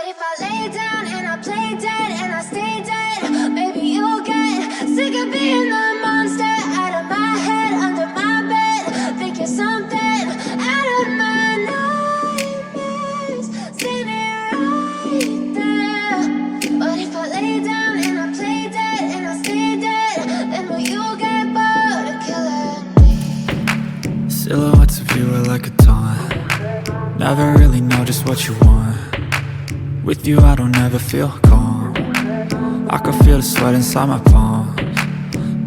if I lay down and I play dead and I stay dead? Maybe you'll get sick of being the monster out of my head, under my bed. Think you're something out of my nightmares, standing right there. But if I lay down and I play dead and I stay dead, then will you get bored of killing me? Silhouettes of you are like a taunt. Never really know just what you want. With you I don't ever feel calm. I can feel the sweat inside my palms.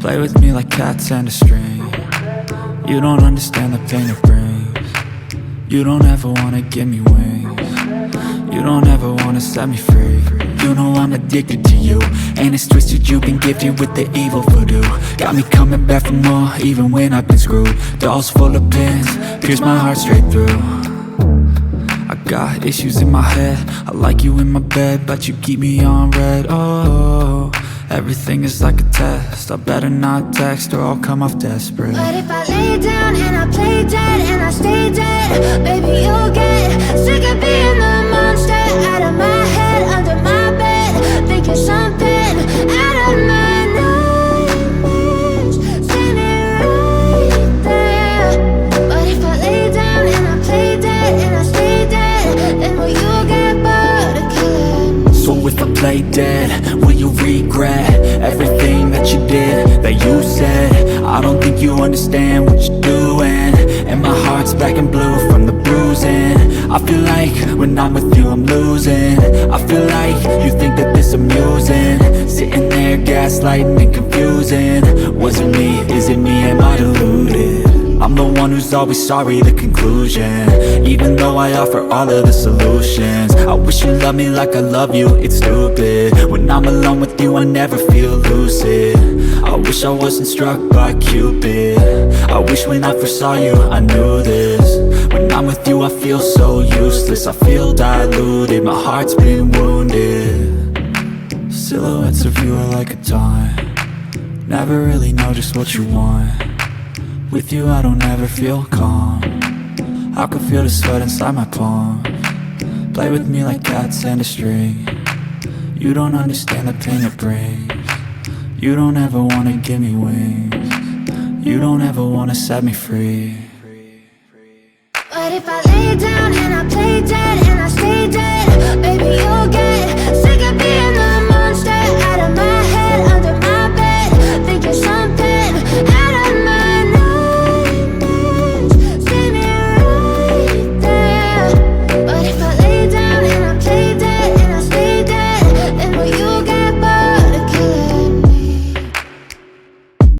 Play with me like cats and a string. You don't understand the pain it brings. You don't ever wanna give me wings. You don't ever wanna set me free. You know I'm addicted to you, and it's twisted, you've been gifted with the evil voodoo. Got me coming back for more, even when I've been screwed. Dolls full of pins, pierce my heart straight through. I got issues in my head, I like you in my bed, but you keep me on red. Oh, everything is like a test, I better not text or I'll come off desperate. But if I lay down and I play dead and I stay dead, baby you'll get sick of being the monster out of my head, under my bed. Think you're something out of my nightmares, standing right there. But if I lay down and I play dead and I stay dead, then will you get bored of killing me? So if I play dead, will you regret everything that you did, that you said? I don't think you understand what you're doing, and my heart's black and blue from the bruising. I feel like when I'm with you I'm losing. I feel like you think that this amusing, sitting there gaslighting and confusing. Was it me? Is it me? Am I deluded? I'm the one who's always sorry, the conclusion, even though I offer all of the solutions. I wish you loved me like I love you, it's stupid. When I'm alone with you I never feel lucid. I wish I wasn't struck by Cupid. I wish when I first saw you I knew this. When I'm with you I feel so useless, I feel diluted, my heart's been wounded. Silhouettes of you are like a taunt. Never really know just what you want. With you I don't ever feel calm. I can feel the sweat inside my palms. Play with me like cats and a string. You don't understand the pain it brings. You don't ever wanna give me wings. You don't ever wanna set me free. But if I lay down and I play dead